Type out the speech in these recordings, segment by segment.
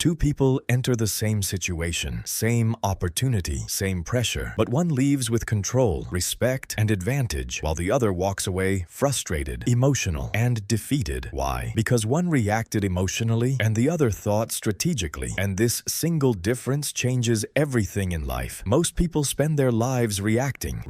Two people enter the same situation, same opportunity, same pressure, but one leaves with control, respect, and advantage, while the other walks away frustrated, emotional, and defeated. Why? Because one reacted emotionally and the other thought strategically, and this single difference changes everything in life. Most people spend their lives reacting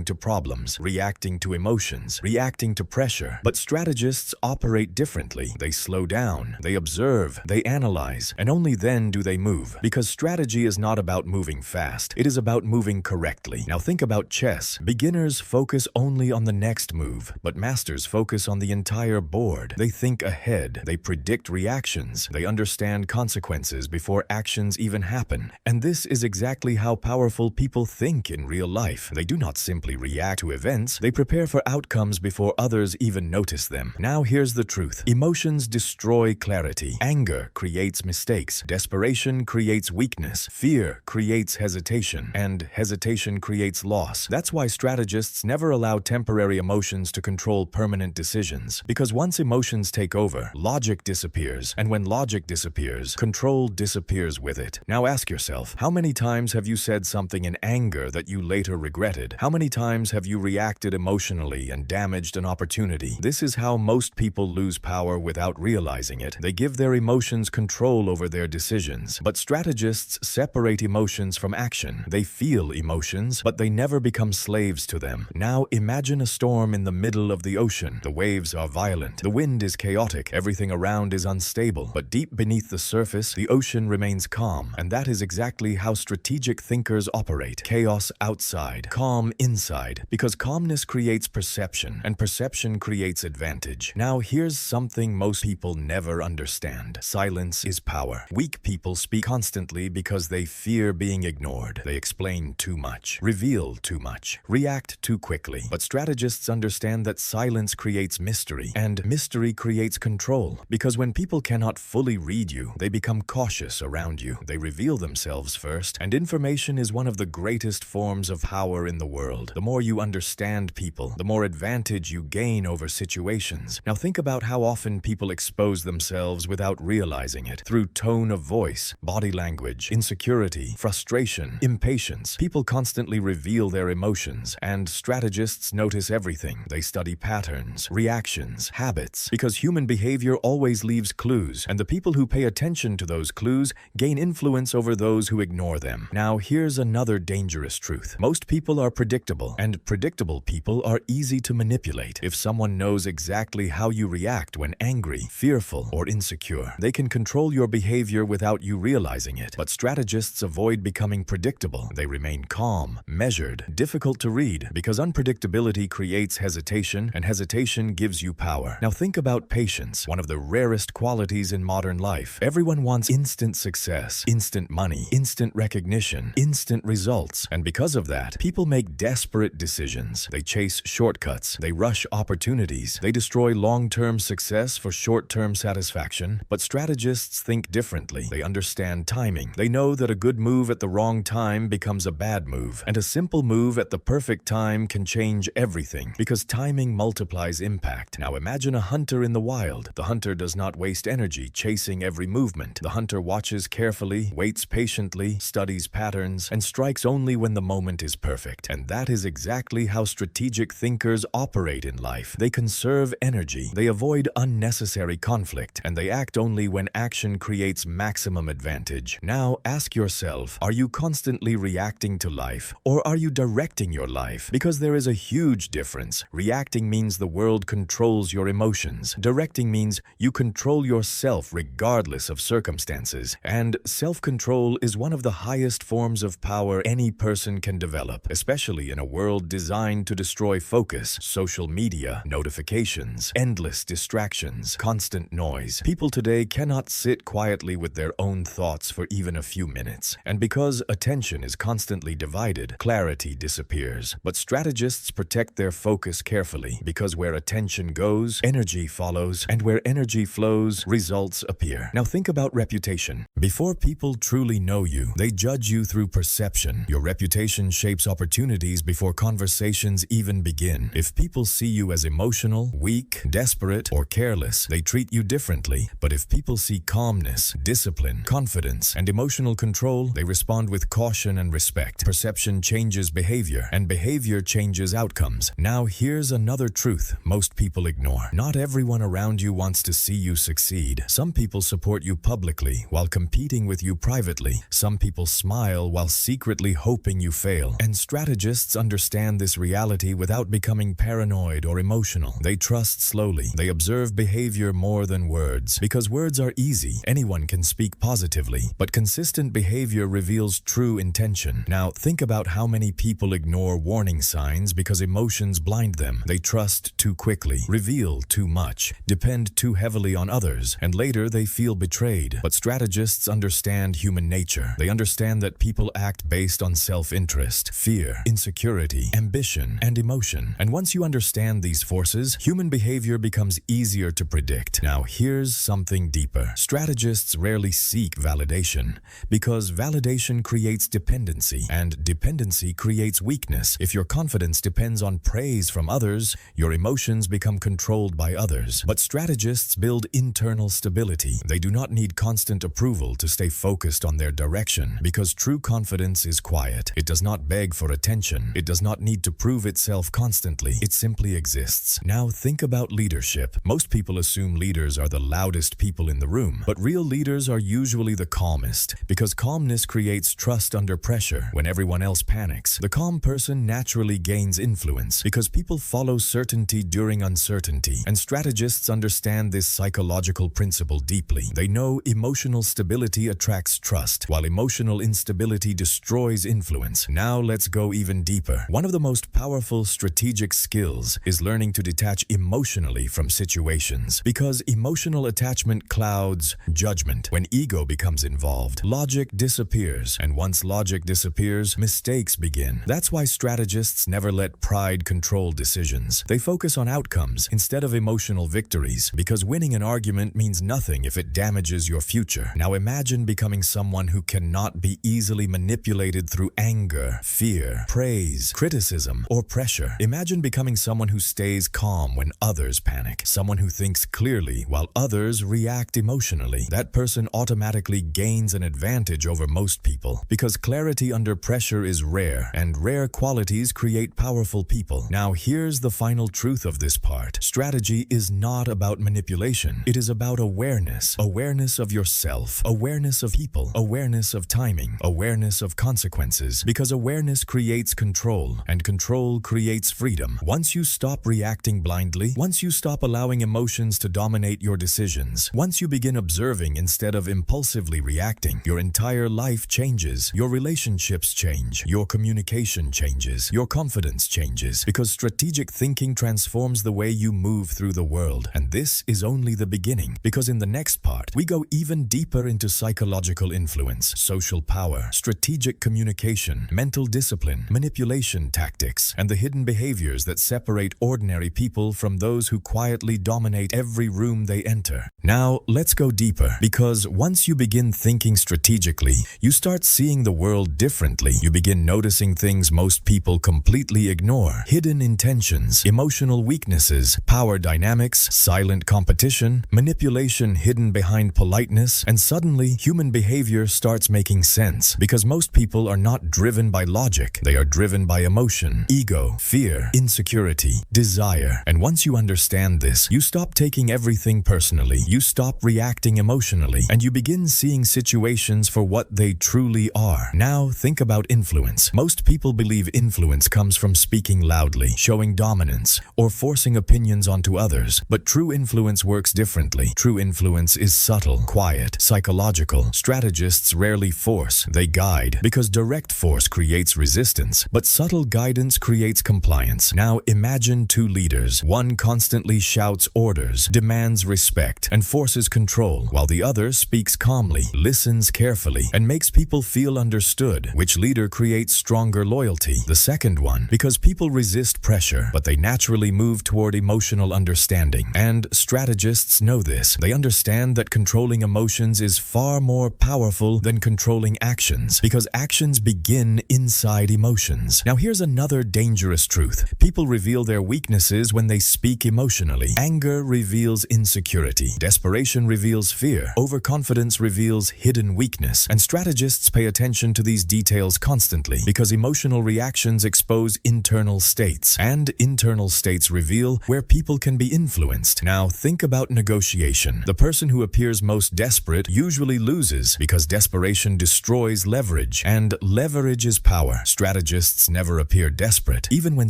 to problems, reacting to emotions, reacting to pressure. But strategists operate differently. They slow down, they observe, they analyze, and only then do they move. Because strategy is not about moving fast, it is about moving correctly. Now think about chess. Beginners focus only on the next move, but masters focus on the entire board. They think ahead, they predict reactions, they understand consequences before actions even happen. And this is exactly how powerful people think in real life. They do not simply react to events, they prepare for outcomes before others even notice them. Now here's the truth. Emotions destroy clarity. Anger creates mistakes. Desperation creates weakness. Fear creates hesitation. And hesitation creates loss. That's why strategists never allow temporary emotions to control permanent decisions. Because once emotions take over, logic disappears. And when logic disappears, control disappears with it. Now ask yourself, how many times have you said something in anger that you later regretted? How many times have you reacted emotionally and damaged an opportunity? This is how most people lose power without realizing it. They give their emotions control over their decisions. But strategists separate emotions from action. They feel emotions, but they never become slaves to them. Now imagine a storm in the middle of the ocean. The waves are violent. The wind is chaotic. Everything around is unstable. But deep beneath the surface, the ocean remains calm. And that is exactly how strategic thinkers operate. Chaos outside, calm inside. Because calmness creates perception, and perception creates advantage. Now here's something most people never understand. Silence is power. Weak people speak constantly because they fear being ignored. They explain too much, reveal too much, react too quickly. But strategists understand that silence creates mystery, and mystery creates control. Because when people cannot fully read you, they become cautious around you. They reveal themselves first, and information is one of the greatest forms of power in the world. The more you understand people, the more advantage you gain over situations. Now think about how often people expose themselves without realizing it. Through tone of voice, body language, insecurity, frustration, impatience. People constantly reveal their emotions, and strategists notice everything. They study patterns, reactions, habits, because human behavior always leaves clues, and the people who pay attention to those clues gain influence over those who ignore them. Now here's another dangerous truth. Most people are predictable, and predictable people are easy to manipulate. If someone knows exactly how you react when angry, fearful, or insecure, they can control your behavior without you realizing it. But strategists avoid becoming predictable. They remain calm, measured, difficult to read, because unpredictability creates hesitation, and hesitation gives you power. Now think about patience, one of the rarest qualities in modern life. Everyone wants instant success, instant money, instant recognition, instant results. And because of that, people make desperate decisions. They chase shortcuts. They rush opportunities. They destroy long-term success for short-term satisfaction. But strategists think differently. They understand timing. They know that a good move at the wrong time becomes a bad move, and a simple move at the perfect time can change everything, because timing multiplies impact. Now imagine a hunter in the wild. The hunter does not waste energy chasing every movement. The hunter watches carefully, waits patiently, studies patterns, and strikes only when the moment is perfect. And that is exactly how strategic thinkers operate in life. They conserve energy, they avoid unnecessary conflict, and they act only when action creates maximum advantage. Now ask yourself, are you constantly reacting to life, or are you directing your life? Because there is a huge difference. Reacting means the world controls your emotions. Directing means you control yourself regardless of circumstances. And self-control is one of the highest forms of power any person can develop, especially in a world designed to destroy focus, social media, notifications, endless distractions, constant noise. People today cannot sit quietly with their own thoughts for even a few minutes. And because attention is constantly divided, clarity disappears. But strategists protect their focus carefully, because where attention goes, energy follows, and where energy flows, results appear. Now think about reputation. Before people truly know you, they judge you through perception. Your reputation shapes opportunities before conversations even begin. If people see you as emotional, weak, desperate, or careless, they treat you differently. But if people see calmness, discipline, confidence, and emotional control, they respond with caution and respect. Perception changes behavior, and behavior changes outcomes. Now here's another truth most people ignore. Not everyone around you wants to see you succeed. Some people support you publicly while competing with you privately. Some people smile while secretly hoping you fail. And strategists understand this reality without becoming paranoid or emotional. They trust slowly. They observe behavior more than words. Because words are easy, anyone can speak positively. But consistent behavior reveals true intention. Now think about how many people ignore warning signs because emotions blind them. They trust too quickly, reveal too much, depend too heavily on others, and later they feel betrayed. But strategists understand human nature. They understand that people act based on self-interest, fear, insecurity, ambition, and emotion. And once you understand these forces, human behavior becomes easier to predict. Now here's something deeper. Strategists rarely seek validation because validation creates dependency, and dependency creates weakness. If your confidence depends on praise from others, your emotions become controlled by others. But strategists build internal stability. They do not need constant approval to stay focused on their direction because true confidence is quiet. It does not beg for attention. It does not need to prove itself constantly. It simply exists. Now think about leadership. Most people assume leaders are the loudest people in the room, but real leaders are usually the calmest because calmness creates trust under pressure. When everyone else panics, the calm person naturally gains influence because people follow certainty during uncertainty. And strategists understand this psychological principle deeply. They know emotional stability attracts trust, while emotional instability destroys influence. Now let's go even deeper. One of the most powerful strategic skills is learning to detach emotionally from situations, because emotional attachment clouds judgment. When ego becomes involved, logic disappears, and once logic disappears, mistakes begin. That's why strategists never let pride control decisions. They focus on outcomes instead of emotional victories, because winning an argument means nothing if it damages your future. Now imagine becoming someone who cannot be easily manipulated through anger, fear, praise, criticism, or pressure. Imagine becoming someone who stays calm when others panic, someone who thinks clearly while others react emotionally. That person automatically gains an advantage over most people, because clarity under pressure is rare, and rare qualities create powerful people. Now here's the final truth of this part. Strategy is not about manipulation. It is about awareness. Awareness of yourself, awareness of people, awareness of timing, awareness of consequences, because awareness creates control, and control creates freedom. Once you stop reacting blindly, once you stop allowing emotions to dominate your decisions, once you begin observing instead of impulsively reacting, your entire life changes. Your relationships change, your communication changes, your confidence changes, because strategic thinking transforms the way you move through the world. And this is only the beginning, because in the next part, we go even deeper into psychological influence, social power, strategic communication, mental discipline, manipulation tactics, and the hidden behaviors that separate ordinary people from those who quietly dominate every room they enter. Now, let's go deeper, because once you begin thinking strategically, you start seeing the world differently. You begin noticing things most people completely ignore: hidden intentions, emotional weaknesses, power dynamics, silent competition, manipulation hidden behind politeness, and suddenly human behavior starts making sense, because most people are not driven by logic. They are driven by emotion, ego, fear, insecurity, desire. And once you understand this, you stop taking everything personally. You stop reacting emotionally, and you begin seeing situations for what they truly are. Now think about influence. Most people believe influence comes from speaking loudly, showing dominance, or forcing opinions onto others. But true influence works differently. True influence is subtle, quiet, psychological. Strategists rarely force, they guide, because direct force creates resistance, but subtle guidance creates compliance. Now imagine two leaders. One constantly shouts orders, demands respect, and forces control, while the other speaks calmly, listens carefully, and makes people feel understood. Which leader creates stronger loyalty? The second one, because people resist pressure, but they naturally move toward emotional understanding. And strategists know this. They understand that controlling emotions is far more powerful than controlling actions, because actions begin inside emotions. Now here's another dangerous truth. People reveal their weaknesses when they speak emotionally. Anger reveals insecurity. Desperation reveals fear. Overconfidence reveals hidden weakness, and strategists pay attention to these details constantly because emotional reactions expose internal states, and internal states reveal where people can be influenced. Now, think about negotiation. The person who appears most desperate usually loses because desperation destroys leverage, and leverage is power. Strategists never appear desperate, even when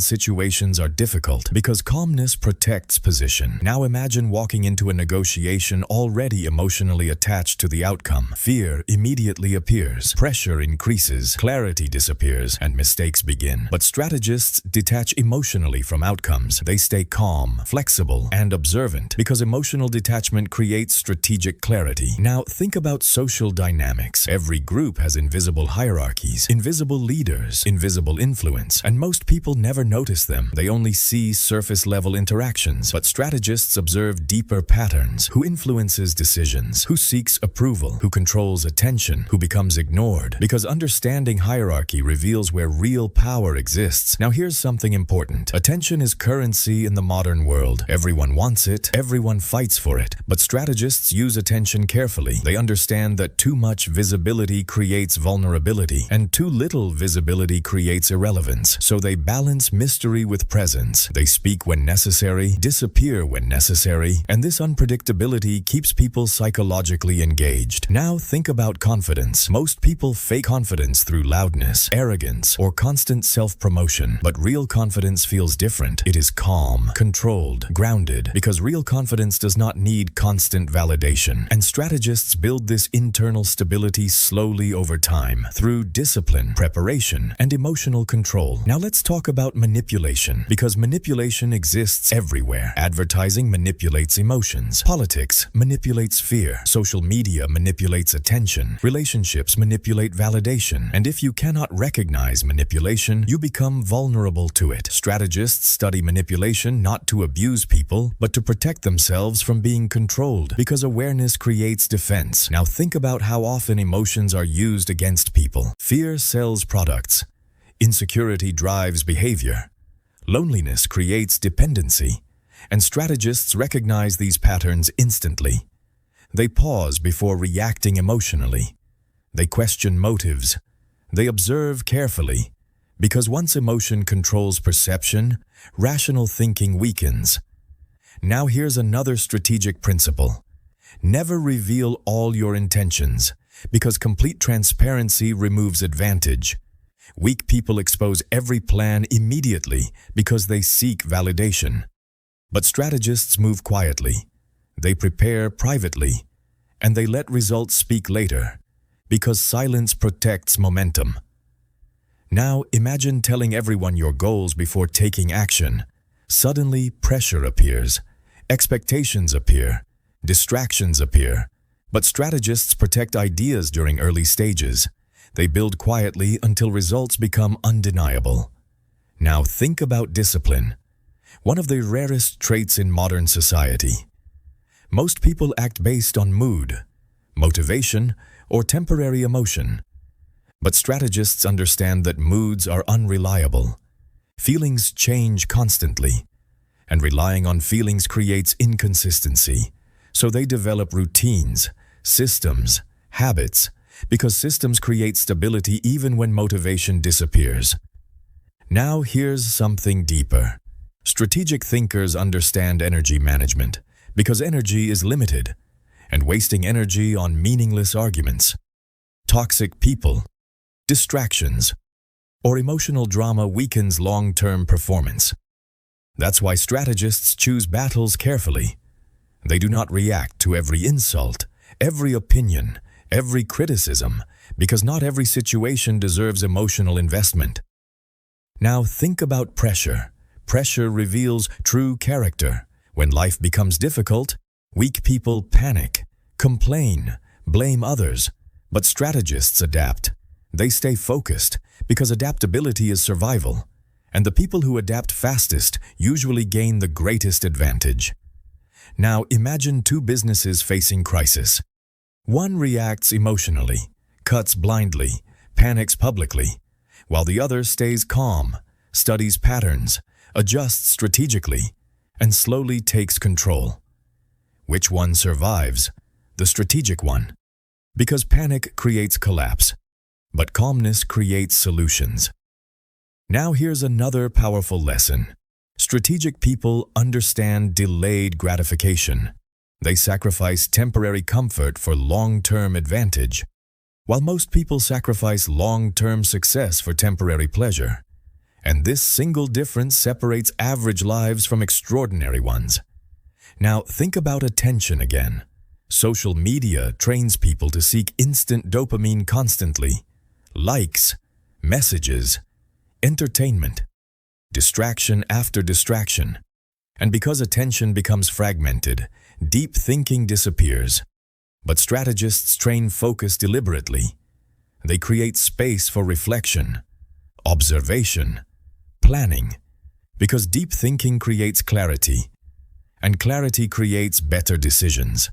situations are difficult, because calmness protects position. Now imagine walking into a negotiation already emotionally attached to the outcome. Fear immediately appears, pressure increases, clarity disappears, and mistakes begin. But strategists detach emotionally from outcomes. They stay calm, flexible, and observant because emotional detachment creates strategic clarity. Now think about social dynamics. Every group has invisible hierarchies, invisible leaders, invisible influence, and most people never notice them. They only see surface-level interactions. But strategists observe deeper patterns. Who influences decisions? Who seeks approval? Who controls attention? Who becomes ignored? Because understanding hierarchy reveals where real power exists. Now here's something important. Attention is currency in the modern world. Everyone wants it. Everyone fights for it. But strategists use attention carefully. They understand that too much visibility creates vulnerability, and too little visibility creates irrelevance. So they balance mystery with presence. They speak when necessary, disappear when necessary, and this unpredictability keeps people psychologically engaged. Now think about confidence. Most people fake confidence through loudness, arrogance, or constant self-promotion. But real confidence feels different. It is calm, controlled, grounded, because real confidence does not need constant validation. And strategists build this internal stability slowly over time through discipline, preparation, and emotional control. Now let's talk about manipulation, because manipulation exists everywhere. Advertising manipulates emotions. Politics manipulates fear. Social media manipulates attention. Relationships manipulate validation. And if you cannot recognize manipulation, you become vulnerable to it. Strategists study manipulation not to abuse people, but to protect themselves from being controlled, because awareness creates defense. Now think about how often emotions are used against people. Fear sells products. Insecurity drives behavior. Loneliness creates dependency. And strategists recognize these patterns instantly. They pause before reacting emotionally. They question motives. They observe carefully. Because once emotion controls perception, rational thinking weakens. Now here's another strategic principle. Never reveal all your intentions, because complete transparency removes advantage. Weak people expose every plan immediately because they seek validation. But strategists move quietly. They prepare privately, and they let results speak later, because silence protects momentum. Now imagine telling everyone your goals before taking action. Suddenly, pressure appears, expectations appear, distractions appear. But strategists protect ideas during early stages. They build quietly until results become undeniable. Now think about discipline, one of the rarest traits in modern society. Most people act based on mood, motivation, or temporary emotion. But strategists understand that moods are unreliable. Feelings change constantly, and relying on feelings creates inconsistency. So they develop routines, systems, habits, because systems create stability even when motivation disappears. Now here's something deeper. Strategic thinkers understand energy management, because energy is limited, and wasting energy on meaningless arguments, toxic people, distractions, or emotional drama weakens long-term performance. That's why strategists choose battles carefully. They do not react to every insult, every opinion, every criticism, because not every situation deserves emotional investment. Now think about pressure. Pressure reveals true character. When life becomes difficult, weak people panic, complain, blame others. But strategists adapt. They stay focused, because adaptability is survival. And the people who adapt fastest usually gain the greatest advantage. Now imagine two businesses facing crisis. One reacts emotionally, cuts blindly, panics publicly, while the other stays calm, studies patterns, adjusts strategically, and slowly takes control. Which one survives? the strategic one, because panic creates collapse, but calmness creates solutions. Now here's another powerful lesson. Strategic people understand delayed gratification. They sacrifice temporary comfort for long-term advantage, while most people sacrifice long-term success for temporary pleasure. And this single difference separates average lives from extraordinary ones. Now think about attention again. Social media trains people to seek instant dopamine constantly. Likes, messages, entertainment, distraction after distraction. And because attention becomes fragmented, deep thinking disappears. But strategists train focus deliberately. They create space for reflection, observation, planning, because deep thinking creates clarity, and clarity creates better decisions.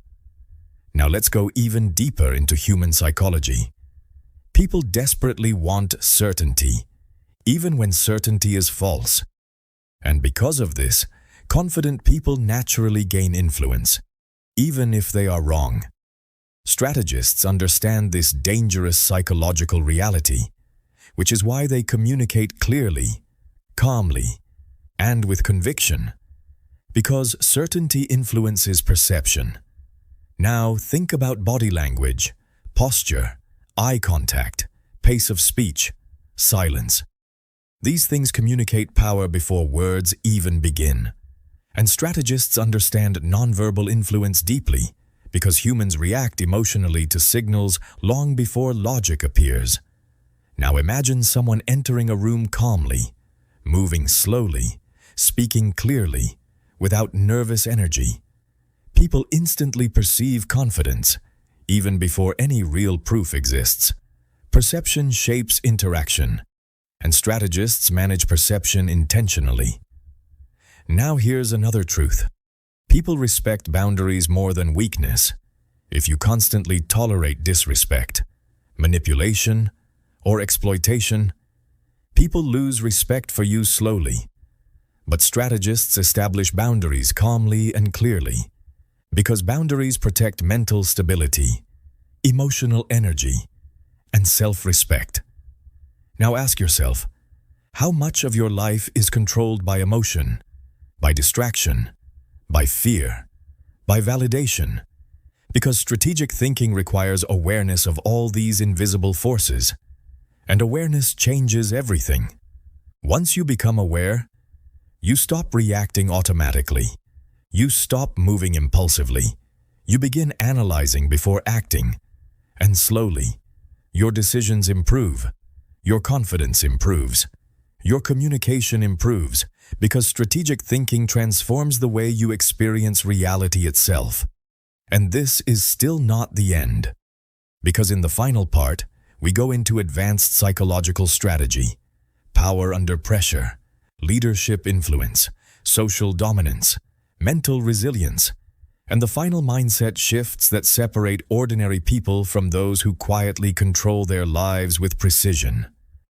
Now let's go even deeper into human psychology. People desperately want certainty, even when certainty is false. And because of this, confident people naturally gain influence, even if they are wrong. Strategists understand this dangerous psychological reality, which is why they communicate clearly, calmly, and with conviction, because certainty influences perception. Now think about body language, posture, eye contact, pace of speech, silence. These things communicate power before words even begin. And strategists understand nonverbal influence deeply, because humans react emotionally to signals long before logic appears. Now imagine someone entering a room calmly, moving slowly, speaking clearly, without nervous energy. People instantly perceive confidence, even before any real proof exists. Perception shapes interaction, and strategists manage perception intentionally. Now here's another truth. People respect boundaries more than weakness. If you constantly tolerate disrespect, manipulation, or exploitation, people lose respect for you slowly. But strategists establish boundaries calmly and clearly, because boundaries protect mental stability, emotional energy, and self-respect. Now ask yourself, how much of your life is controlled by emotion, by distraction, by fear, by validation? Because strategic thinking requires awareness of all these invisible forces, and awareness changes everything. Once you become aware, you stop reacting automatically. You stop moving impulsively. You begin analyzing before acting, and slowly, your decisions improve, your confidence improves, your communication improves, because strategic thinking transforms the way you experience reality itself. And this is still not the end, because in the final part, we go into advanced psychological strategy, power under pressure, leadership influence, social dominance, mental resilience, and the final mindset shifts that separate ordinary people from those who quietly control their lives with precision.